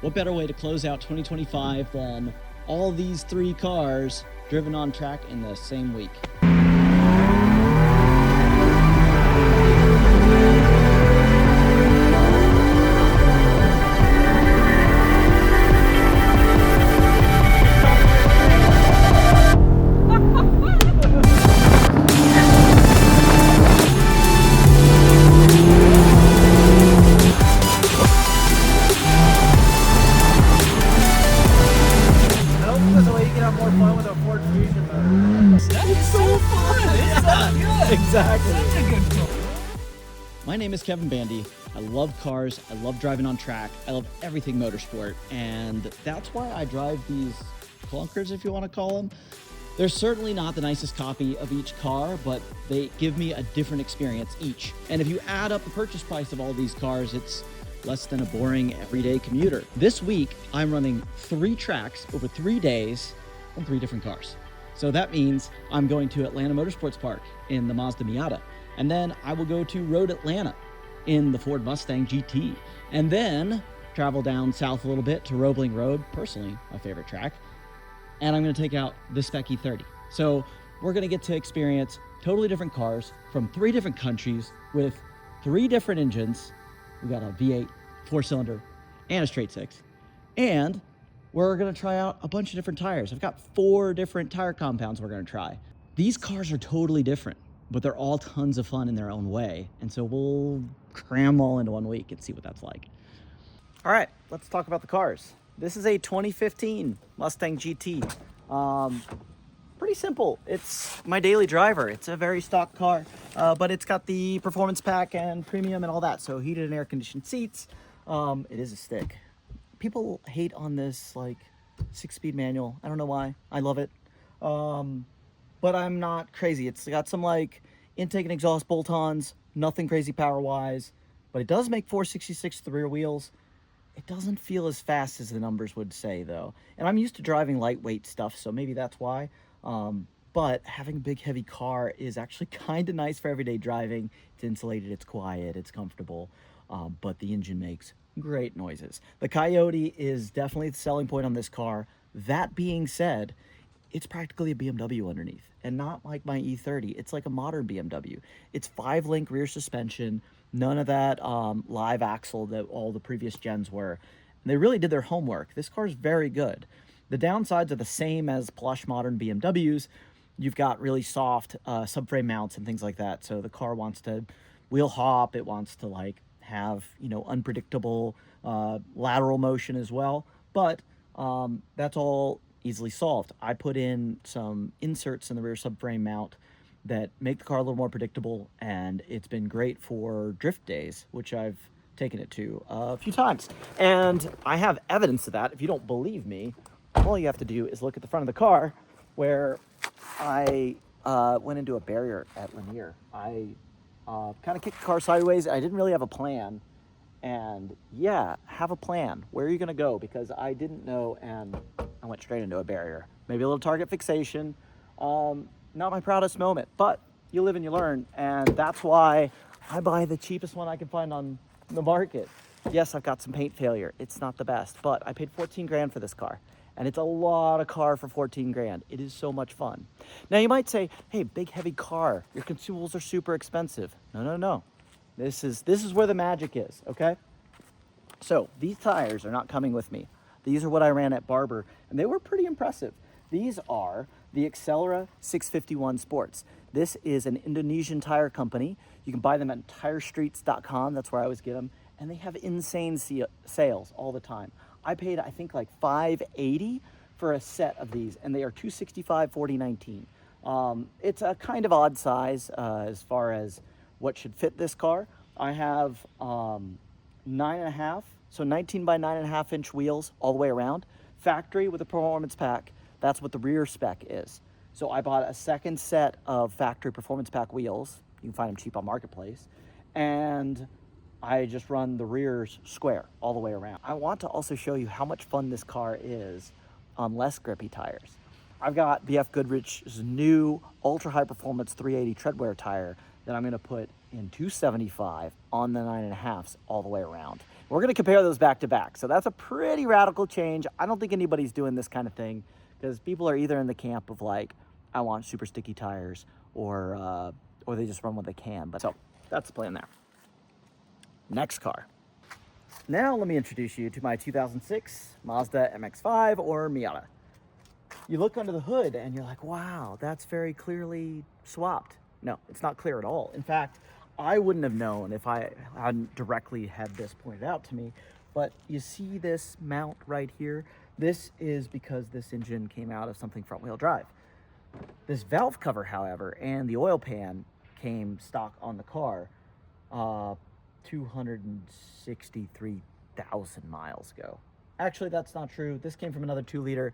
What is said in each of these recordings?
what better way to close out 2025 than all these 3 cars driven on track in the same week? Exactly. Such a good car. My name is Kevin Bandy. I love cars. I love driving on track. I love everything motorsport. And that's why I drive these clunkers, if you want to call them. They're certainly not the nicest copy of each car, but they give me a different experience each. And if you add up the purchase price of all these cars, it's less than a boring everyday commuter. This week, I'm running 3 tracks over 3 days on 3 different cars. So that means I'm going to Atlanta Motorsports Park in the Mazda Miata. And then I will go to Road Atlanta in the Ford Mustang GT. And then travel down south a little bit to Roebling Road, personally my favorite track. And I'm gonna take out the Spec E30. So we're gonna get to experience totally different cars from 3 different countries with 3 different engines. We got a V8, 4-cylinder, and a straight 6. And we're gonna try out a bunch of different tires. I've got 4 different tire compounds we're gonna try. These cars are totally different, but they're all tons of fun in their own way. And so we'll cram all into 1 week and see what that's like. All right, let's talk about the cars. This is a 2015 Mustang GT. Pretty simple. It's my daily driver. It's a very stock car, but it's got the performance pack and premium and all that. So heated and air conditioned seats. It is a stick. People hate on this like 6-speed manual. I don't know why. I love it. But I'm not crazy. It's got some like intake and exhaust bolt-ons, nothing crazy power-wise, but it does make 466 to the rear wheels. It doesn't feel as fast as the numbers would say though. And I'm used to driving lightweight stuff, so maybe that's why. But having a big heavy car is actually kind of nice for everyday driving. It's insulated, it's quiet, it's comfortable, but the engine makes great noises. The Coyote is definitely the selling point on this car. That being said, it's practically a BMW underneath, and not like my E30. It's like a modern BMW. It's 5-link rear suspension, none of that live axle that all the previous gens were. And they really did their homework. This car is very good. The downsides are the same as plush modern BMWs. You've got really soft subframe mounts and things like that. So the car wants to wheel hop. It wants to like have, you know, unpredictable lateral motion as well. But that's all easily solved. I put in some inserts in the rear subframe mount that make the car a little more predictable, and it's been great for drift days, which I've taken it to a few times. And I have evidence of that. If you don't believe me, all you have to do is look at the front of the car where I went into a barrier at Lanier. I kind of kicked the car sideways. I didn't really have a plan. And yeah, have a plan. Where are you going to go? Because I didn't know, and I went straight into a barrier. Maybe a little target fixation. Not my proudest moment, but you live and you learn. And that's why I buy the cheapest one I can find on the market. Yes, I've got some paint failure. It's not the best, but I paid 14 grand for this car. And it's a lot of car for 14 grand. It is so much fun. Now you might say, hey, big heavy car, your consumables are super expensive. No. This is where the magic is, okay? So these tires are not coming with me. These are what I ran at Barber, and they were pretty impressive. These are the Accelera 651 Sports. This is an Indonesian tire company. You can buy them at tirestreets.com. That's where I always get them. And they have insane sales all the time. I paid, I think, like $580 for a set of these, and they are $265, $40, $19. It's a kind of odd size as far as what should fit this car. I have 9.5, so 19 by 9.5 inch wheels all the way around. Factory with a performance pack. That's what the rear spec is. So I bought a second set of factory performance pack wheels. You can find them cheap on Marketplace. And I just run the rears square all the way around. I want to also show you how much fun this car is on less grippy tires. I've got BF Goodrich's new ultra high performance 380 treadwear tire that I'm gonna put in 275 on the 9.5s all the way around. We're gonna compare those back to back. So that's a pretty radical change. I don't think anybody's doing this kind of thing because people are either in the camp of like, I want super sticky tires, or they just run what they can. But so that's the plan there. Next car. Now let me introduce you to my 2006 Mazda MX-5 or Miata. You look under the hood and you're like, wow, that's very clearly swapped. No, it's not clear at all. In fact, I wouldn't have known if I hadn't directly had this pointed out to me. But you see this mount right here? This is because this engine came out of something front-wheel drive. This valve cover, however, and the oil pan came stock on the car 263,000 miles ago. Actually, that's not true. This came from another 2-liter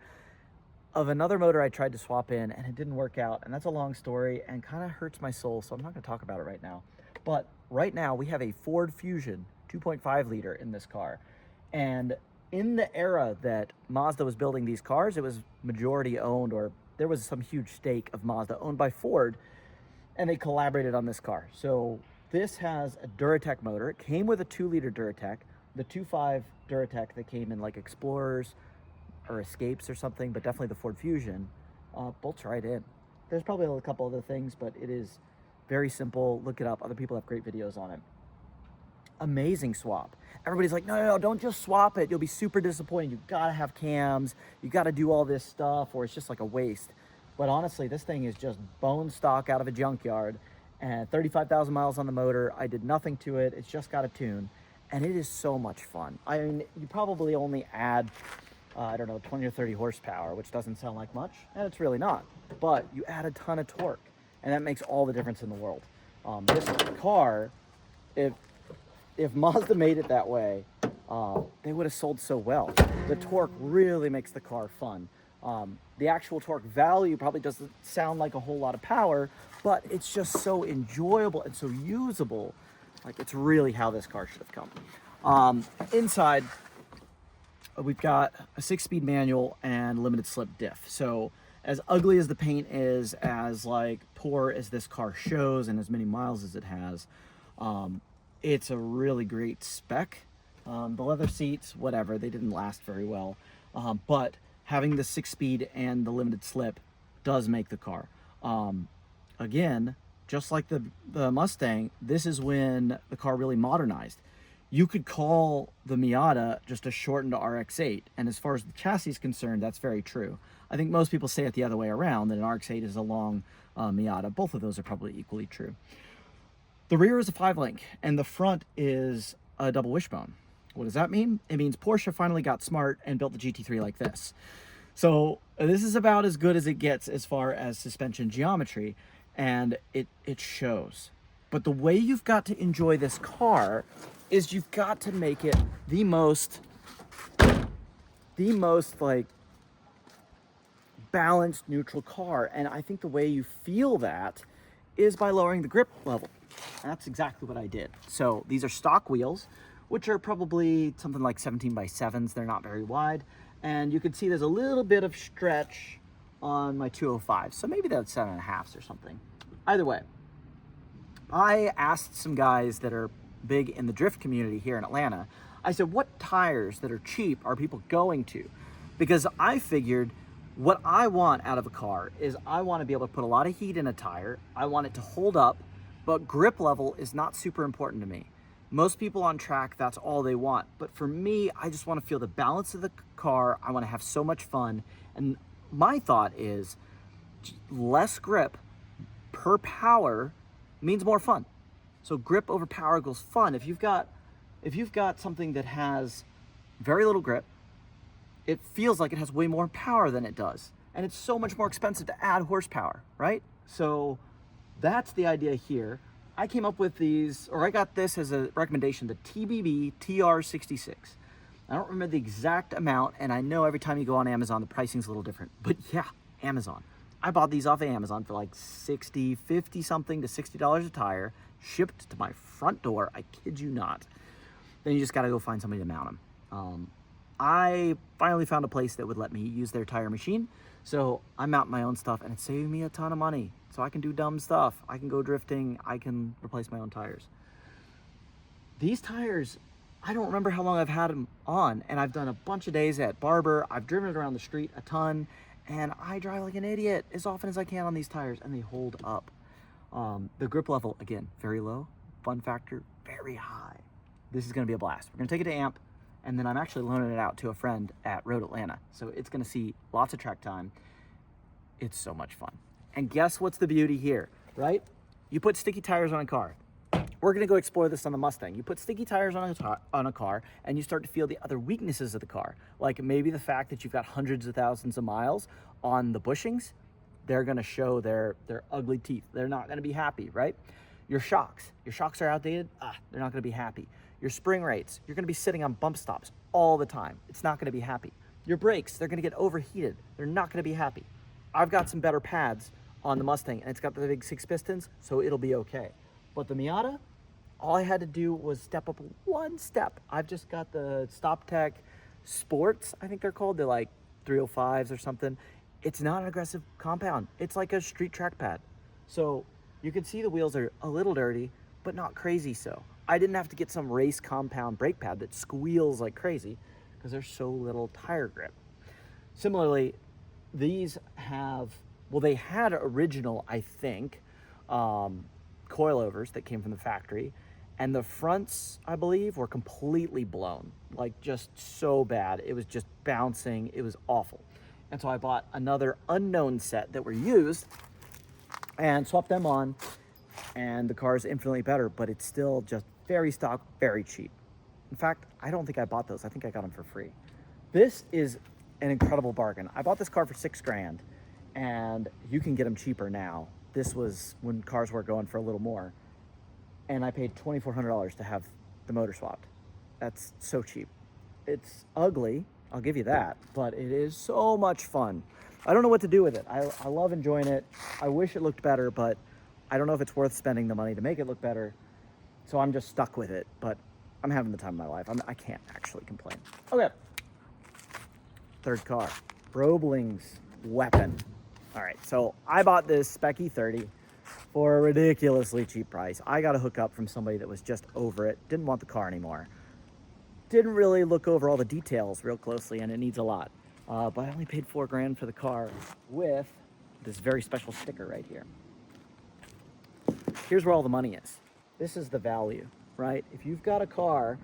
of another motor I tried to swap in, and it didn't work out. And that's a long story and kind of hurts my soul, so I'm not going to talk about it right now. But right now, we have a Ford Fusion 2.5 liter in this car. And in the era that Mazda was building these cars, it was majority owned, or there was some huge stake of Mazda owned by Ford, and they collaborated on this car. So this has a Duratec motor. It came with a 2-liter Duratec, the 2.5 Duratec that came in like Explorers or Escapes or something, but definitely the Ford Fusion bolts right in. There's probably a couple other things, but it is very simple. Look it up. Other people have great videos on it. Amazing swap. Everybody's like, no, don't just swap it. You'll be super disappointed. You gotta have cams. You gotta do all this stuff, or it's just like a waste. But honestly, this thing is just bone stock out of a junkyard, and 35,000 miles on the motor. I did nothing to it. It's just got a tune, and it is so much fun. I mean, you probably only add, I don't know, 20 or 30 horsepower, which doesn't sound like much, and it's really not. But you add a ton of torque, and that makes all the difference in the world. This car, if Mazda made it that way, they would have sold so well. The torque really makes the car fun. The actual torque value probably doesn't sound like a whole lot of power, but it's just so enjoyable and so usable. Like, it's really how this car should have come. Inside, we've got a 6-speed manual and limited slip diff. So as ugly as the paint is, as like poor as this car shows and as many miles as it has, it's a really great spec. The leather seats, whatever, they didn't last very well. But having the 6-speed and the limited slip does make the car. Again, just like the Mustang, this is when the car really modernized. You could call the Miata just a shortened RX-8, and as far as the chassis is concerned, that's very true. I think most people say it the other way around, that an RX-8 is a long Miata. Both of those are probably equally true. The rear is a 5-link, and the front is a double wishbone. What does that mean? It means Porsche finally got smart and built the GT3 like this. So this is about as good as it gets as far as suspension geometry, and it shows. But the way you've got to enjoy this car is you've got to make it the most like balanced, neutral car. And I think the way you feel that is by lowering the grip level. And that's exactly what I did. So these are stock wheels, which are probably something like 17x7s. They're not very wide. And you can see there's a little bit of stretch on my 205. So maybe that's 7.5s or something. Either way, I asked some guys that are big in the drift community here in Atlanta. I said, what tires that are cheap are people going to? Because I figured what I want out of a car is I want to be able to put a lot of heat in a tire. I want it to hold up, but grip level is not super important to me. Most people on track, that's all they want. But for me, I just want to feel the balance of the car. I want to have so much fun. And my thought is less grip per power means more fun. So grip over power equals fun. If you've got something that has very little grip, it feels like it has way more power than it does. And it's so much more expensive to add horsepower, right? So that's the idea here. I came up with these, or I got this as a recommendation, the TBB TR66. I don't remember the exact amount, and I know every time you go on Amazon, the pricing's a little different. But yeah, Amazon. I bought these off of Amazon for like $50 something to $60 a tire, shipped to my front door. I kid you not. Then you just gotta go find somebody to mount them. I finally found a place that would let me use their tire machine. So I'm mounting my own stuff, and it's saving me a ton of money. So I can do dumb stuff. I can go drifting. I can replace my own tires. These tires, I don't remember how long I've had them on, and I've done a bunch of days at Barber. I've driven it around the street a ton, and I drive like an idiot as often as I can on these tires, and they hold up. The grip level, again, very low. Fun factor, very high. This is gonna be a blast. We're gonna take it to AMP, and then I'm actually loaning it out to a friend at Road Atlanta. So it's gonna see lots of track time. It's so much fun. And guess what's the beauty here, right? You put sticky tires on a car. We're gonna go explore this on the Mustang. You put sticky tires on a car, and you start to feel the other weaknesses of the car. Like maybe the fact that you've got hundreds of thousands of miles on the bushings. They're gonna show their ugly teeth. They're not gonna be happy, right? Your shocks are outdated. They're not gonna be happy. Your spring rates, you're gonna be sitting on bump stops all the time. It's not gonna be happy. Your brakes, they're gonna get overheated. They're not gonna be happy. I've got some better pads on the Mustang, and it's got the big 6 pistons, so it'll be okay. But the Miata, all I had to do was step up one step. I've just got the StopTech Sports, I think they're called. They're like 305s or something. It's not an aggressive compound. It's like a street track pad. So you can see the wheels are a little dirty, but not crazy so. I didn't have to get some race compound brake pad that squeals like crazy because there's so little tire grip. Similarly, these have, well, they had original, I think, coilovers that came from the factory, and the fronts, I believe, were completely blown, like just so bad. It was just bouncing. It was awful. And so I bought another unknown set that were used and swapped them on, and the car is infinitely better, but it's still just very stock, very cheap. In fact, I don't think I bought those. I think I got them for free. This is an incredible bargain. I bought this car for $6 grand, and you can get them cheaper now. This was when cars were going for a little more, and I paid $2,400 to have the motor swapped. That's so cheap. It's ugly, I'll give you that, but it is so much fun. I don't know what to do with it. I love enjoying it. I wish it looked better, but I don't know if it's worth spending the money to make it look better. So I'm just stuck with it, but I'm having the time of my life. I can't actually complain. Okay. Third car, Roebling's weapon. All right, so I bought this Spec E30 for a ridiculously cheap price. I got a hookup from somebody that was just over it, didn't want the car anymore. Didn't really look over all the details real closely, and it needs a lot. But I only paid $4 grand for the car with this very special sticker right here. Here's where all the money is. This is the value, right? If you've got a car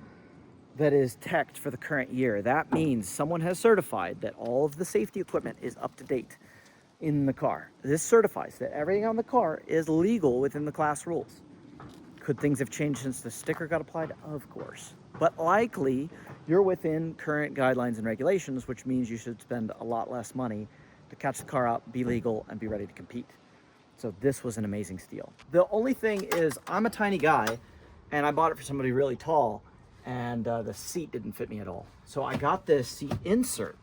that is teched for the current year, that means someone has certified that all of the safety equipment is up to date in the car. This certifies that everything on the car is legal within the class rules. Could things have changed since the sticker got applied? Of course. But likely, you're within current guidelines and regulations, which means you should spend a lot less money to catch the car up, be legal, and be ready to compete. So this was an amazing steal. The only thing is, I'm a tiny guy, and I bought it for somebody really tall, and the seat didn't fit me at all. So I got this seat insert,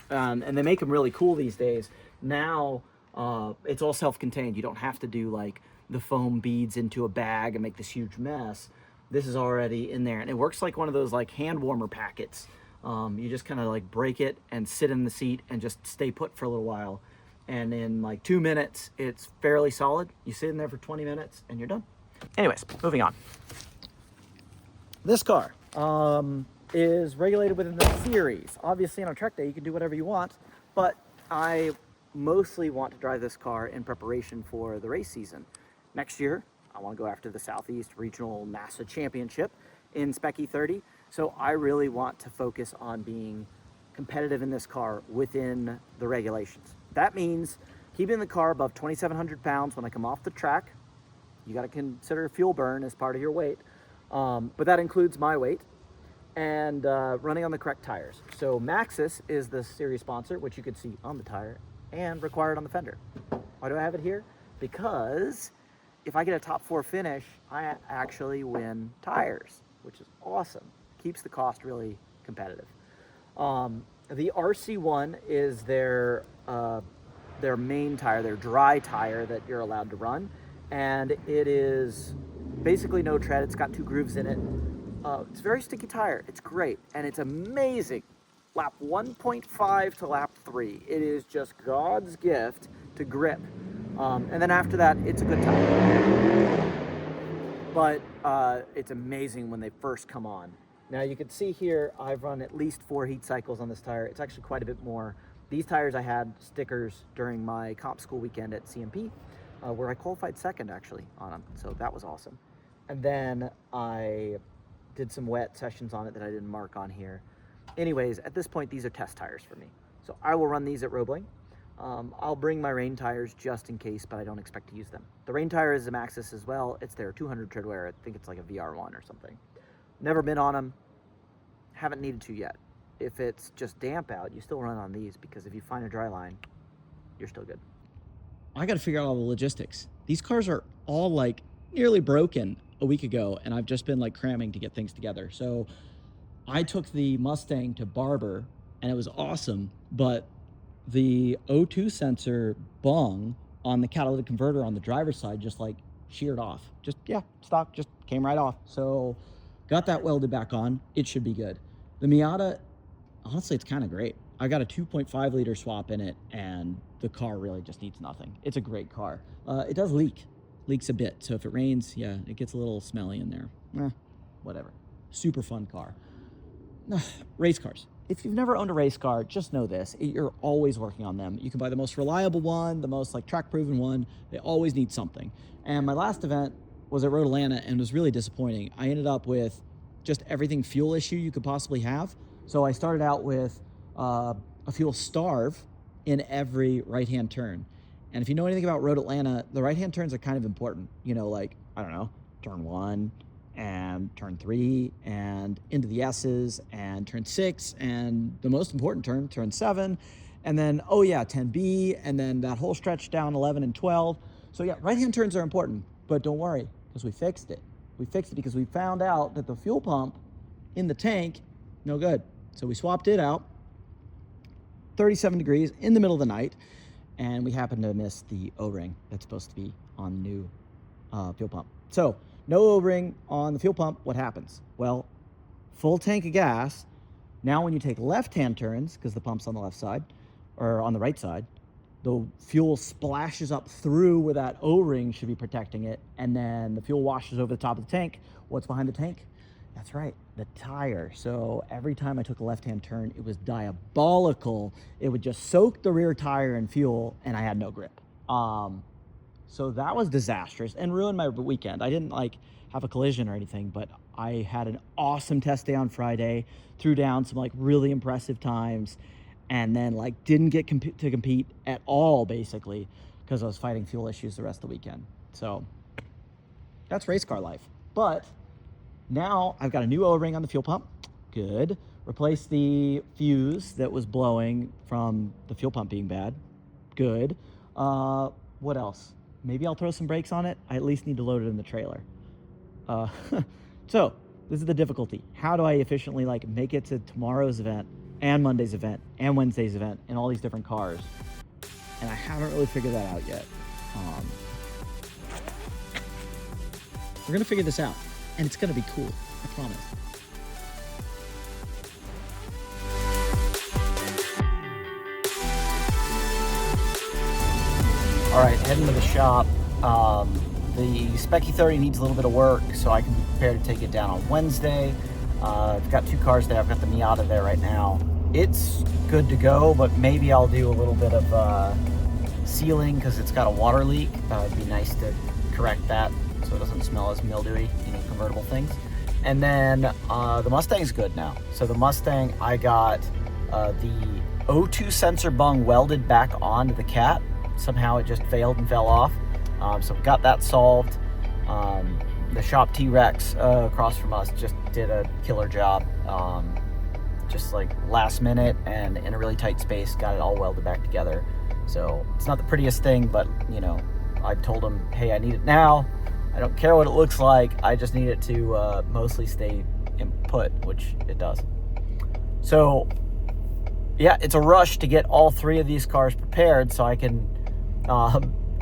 and they make them really cool these days. Now, it's all self-contained. You don't have to do like the foam beads into a bag and make this huge mess. This is already in there, and it works like one of those like hand warmer packets. You just kind of like break it and sit in the seat and just stay put for a little while. And in like 2 minutes, it's fairly solid. You sit in there for 20 minutes and you're done. Anyways, moving on. This car is regulated within the series. Obviously on a track day, you can do whatever you want, but I mostly want to drive this car in preparation for the race season. Next year, I want to go after the Southeast Regional NASA Championship in Spec E30. So I really want to focus on being competitive in this car within the regulations. That means keeping the car above 2,700 pounds when I come off the track. You got to consider fuel burn as part of your weight, but that includes my weight, and running on the correct tires. So Maxxis is the series sponsor, which you can see on the tire and required on the fender. Why do I have it here? Because if I get a top 4 finish, I actually win tires, which is awesome. Keeps the cost really competitive. The RC1 is their main tire, their dry tire that you're allowed to run, and it is basically no tread. It's got 2 grooves in it. It's a very sticky tire. It's great, and it's amazing lap 1.5 to lap 3. It is just God's gift to grip. And then after that, it's a good time. But it's amazing when they first come on. Now you can see here, I've run at least 4 heat cycles on this tire. It's actually quite a bit more. These tires I had stickers during my comp school weekend at CMP, where I qualified second actually on them. So that was awesome. And then I did some wet sessions on it that I didn't mark on here. Anyways, at this point, these are test tires for me. So I will run these at Roebling. I'll bring my rain tires just in case, but I don't expect to use them. The rain tire is a Maxxis as well. It's their 200 tread wear. I think it's like a VR1 or something. Never been on them. Haven't needed to yet. If it's just damp out, you still run on these because if you find a dry line, you're still good. I got to figure out all the logistics. These cars are all like nearly broken a week ago, and I've just been like cramming to get things together. So I took the Mustang to Barber, and it was awesome, but the O2 sensor bung on the catalytic converter on the driver's side just like sheared off. Just, yeah, stock just came right off. So got that welded back on. It should be good. The Miata, honestly, it's kind of great. I got a 2.5 liter swap in it, and the car really just needs nothing. It's a great car. It does leaks a bit. So if it rains, yeah, it gets a little smelly in there. Whatever. Super fun car. Race cars. If you've never owned a race car, just know this. You're always working on them. You can buy the most reliable one, the most like track-proven one. They always need something. And my last event was at Road Atlanta and was really disappointing. I ended up with just everything fuel issue you could possibly have. So I started out with a fuel starve in every right-hand turn. And if you know anything about Road Atlanta, the right-hand turns are kind of important. You know, like, I don't know, turn 1 and turn 3 and into the S's and turn 6 and the most important turn 7. And then, oh yeah, 10B, and then that whole stretch down 11 and 12. So yeah, right-hand turns are important, but don't worry, because we fixed it. We fixed it because we found out that the fuel pump in the tank, no good. So we swapped it out, 37 degrees in the middle of the night, and we happened to miss the O-ring that's supposed to be on the new fuel pump. So no O-ring on the fuel pump, what happens? Well, full tank of gas. Now when you take left-hand turns, because the pump's on the left side, or on the right side, the fuel splashes up through where that O-ring should be protecting it, and then the fuel washes over the top of the tank. What's behind the tank? That's right, the tire. So every time I took a left-hand turn, it was diabolical. It would just soak the rear tire in fuel, and I had no grip. So that was disastrous and ruined my weekend. I didn't like have a collision or anything, but I had an awesome test day on Friday, threw down some like really impressive times, and then like didn't get to compete at all basically because I was fighting fuel issues the rest of the weekend. So that's race car life. But now I've got a new O-ring on the fuel pump. Good. Replaced the fuse that was blowing from the fuel pump being bad. Good. What else? Maybe I'll throw some brakes on it. I at least need to load it in the trailer. So this is the difficulty. How do I efficiently like make it to tomorrow's event and Monday's event and Wednesday's event in all these different cars? And I haven't really figured that out yet. We're gonna figure this out, and it's gonna be cool, I promise. All right, heading to the shop. The Spec E30 needs a little bit of work, so I can be prepared to take it down on Wednesday. I've got 2 cars there. I've got the Miata there right now. It's good to go, but maybe I'll do a little bit of sealing because it's got a water leak. It'd be nice to correct that so it doesn't smell as mildewy, you know, convertible things. And then the Mustang's good now. So the Mustang, I got the O2 sensor bung welded back onto the cat. Somehow it just failed and fell off. So we got that solved. The shop T-Rex across from us just did a killer job. Just like last minute and in a really tight space, got it all welded back together. So it's not the prettiest thing, but you know, I told him, hey, I need it now. I don't care what it looks like. I just need it to mostly stay in put, which it does. So yeah, it's a rush to get all 3 of these cars prepared so I can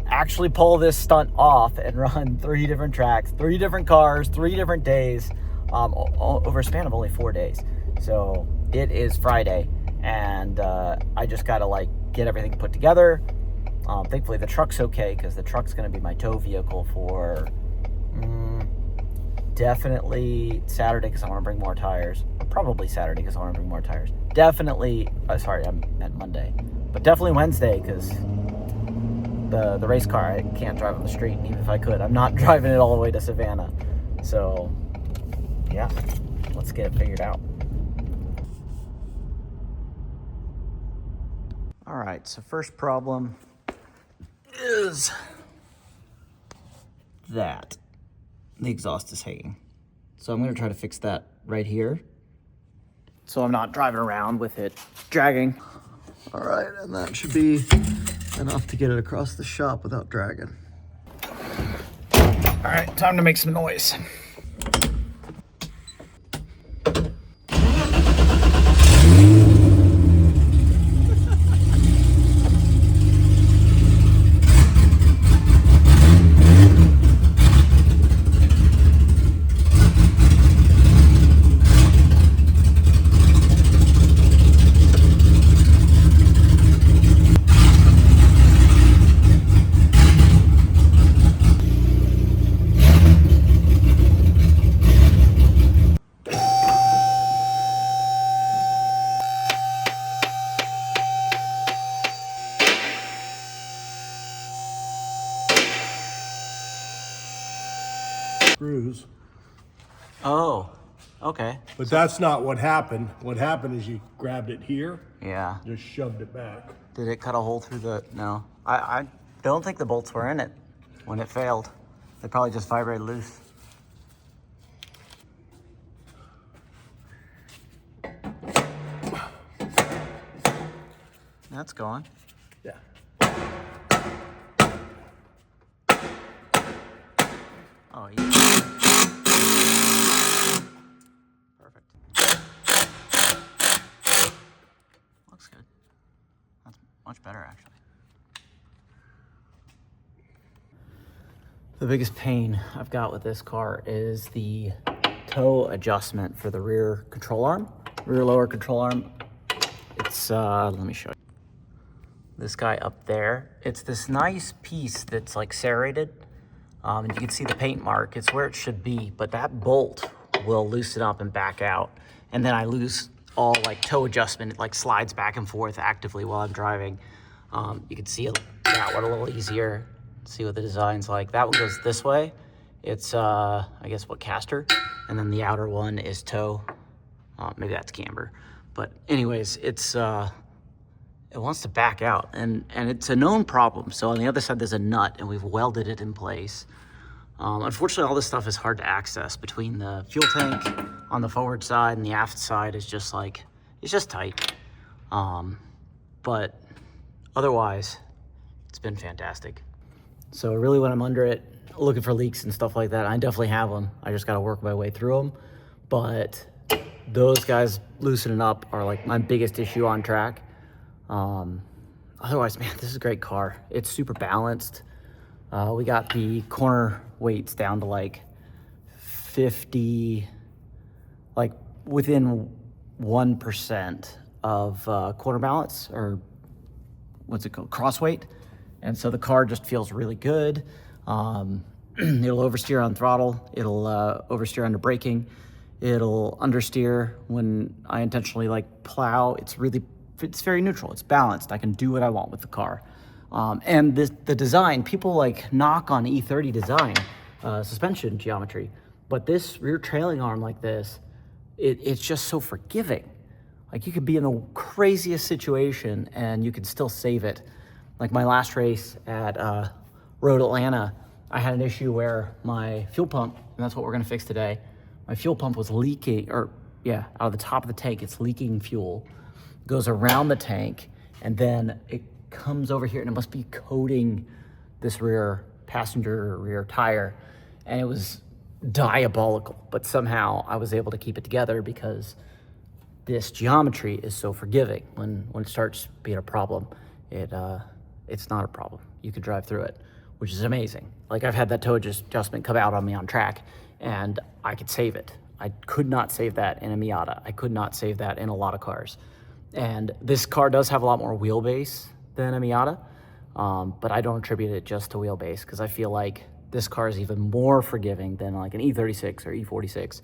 actually pull this stunt off and run 3 different tracks, 3 different cars, 3 different days over a span of only 4 days. So it is Friday, and I just got to like get everything put together. Thankfully the truck's okay, because the truck's going to be my tow vehicle for definitely Saturday, because I want to bring more tires. Probably Saturday, because I want to bring more tires. Definitely, sorry, I meant Monday. But definitely Wednesday, because the race car, I can't drive on the street. And even if I could, I'm not driving it all the way to Savannah. So, yeah, let's get it figured out. All right, so first problem is that the exhaust is hanging. So I'm gonna try to fix that right here, so I'm not driving around with it dragging. All right, and that should be enough to get it across the shop without dragging. All right, time to make some noise. Screws. Oh, okay. But that's not what happened. What happened is you grabbed it here, Yeah. just shoved it back. Did it cut a hole through the, no. I don't think the bolts were in it when it failed. They probably just vibrated loose. That's going. Yeah. Oh, yeah. Perfect. Looks good. That's much better, actually. The biggest pain I've got with this car is the toe adjustment for the rear control arm, rear lower control arm. It's, let me show you. This guy up there. It's this nice piece that's like serrated. And you can see the paint mark. It's where it should be, but that bolt will loosen up and back out. And then I lose all like toe adjustment. It like slides back and forth actively while I'm driving. You can see that one a little easier. See what the design's like. That one goes this way. It's, I guess what, caster? And then the outer one is toe. Maybe that's camber. But anyways, it's, it wants to back out, and it's a known problem. So on the other side, there's a nut, and we've welded it in place. Unfortunately, all this stuff is hard to access between the fuel tank on the forward side and the aft side is just like, it's just tight. But otherwise, it's been fantastic. So really when I'm under it, looking for leaks and stuff like that, I definitely have them. I just got to work my way through them. But those guys loosening up are like my biggest issue on track. Otherwise, man, this is a great car. It's super balanced. We got the corner weights down to like 50, like within 1% of corner balance, or what's it called, cross weight. And so the car just feels really good. It'll oversteer on throttle. It'll oversteer under braking. It'll understeer when I intentionally like plow. It's very neutral. It's balanced. I can do what I want with the car. And the design, people like knock on E30 design, suspension geometry, but this rear trailing arm like this, it's just so forgiving. Like you could be in the craziest situation and you can still save it. Like my last race at Road Atlanta, I had an issue where my fuel pump, and that's what we're gonna fix today, my fuel pump was leaking, or yeah, out of the top of the tank, it's leaking fuel. Goes around the tank, and then it comes over here, and it must be coating this passenger rear tire, and it was diabolical. But somehow I was able to keep it together because this geometry is so forgiving. When it starts being a problem, it's not a problem. You could drive through it, which is amazing. Like I've had that toe adjustment come out on me on track, and I could save it. I could not save that in a Miata. I could not save that in a lot of cars. And this car does have a lot more wheelbase than a Miata, but I don't attribute it just to wheelbase because I feel like this car is even more forgiving than like an E36 or E46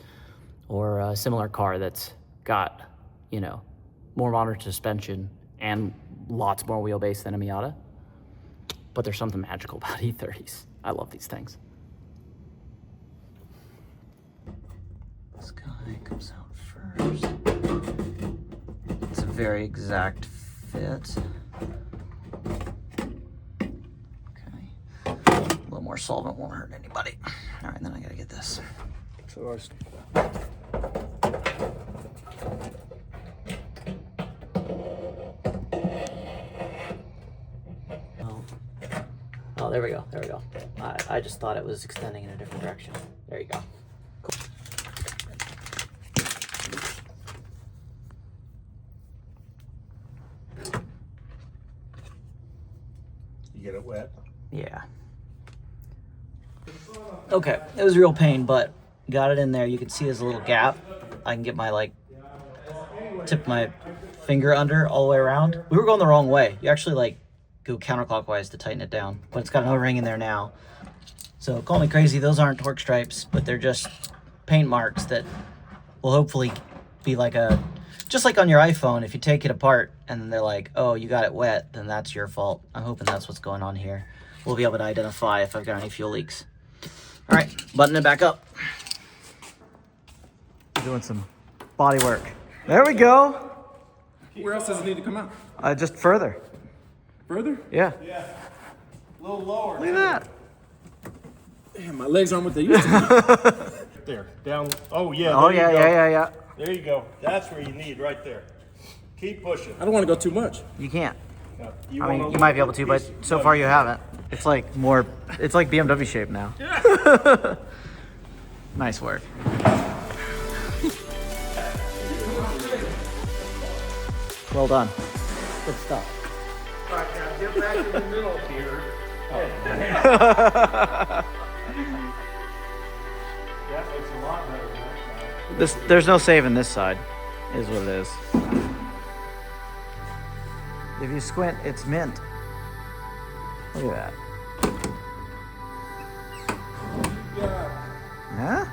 or a similar car that's got, you know, more modern suspension and lots more wheelbase than a Miata. But there's something magical about E30s. I love these things. This guy comes out first. It's a very exact fit. Okay. A little more solvent won't hurt anybody. All right, then I gotta get this. So Oh, there we go. There we go. I just thought it was extending in a different direction. There you go. Cool. you get it wet. Yeah. Okay, it was a real pain, but got it in there. You can see there's a little gap. I can get my, tip my finger under all the way around. We were going the wrong way. You actually, go counterclockwise to tighten it down, but it's got an O-ring in there now. So call me crazy, those aren't torque stripes, but they're just paint marks that will hopefully be just like on your iPhone, if you take it apart and then they're like, oh, you got it wet, then that's your fault. I'm hoping that's what's going on here. We'll be able to identify if I've got any fuel leaks. All right, button it back up. Doing some body work. There we go. Where else does it need to come out? Just further. Further? Yeah. Yeah. A little lower. Look at that. Damn, my legs aren't what they used to be. There. Down. Oh, yeah. Oh, there you yeah, go. yeah. There you go. That's where you need, right there. Keep pushing. I don't want to go too much. You can't. No, I mean, you might be able to, but so far you haven't. It's like BMW shape now. Yeah. Nice work. Well done. Good stuff. All right, now get back in the middle here. That looks a lot better than that side. There's no saving this side, is what it is. If you squint, it's mint. Look at that. Yeah. Huh?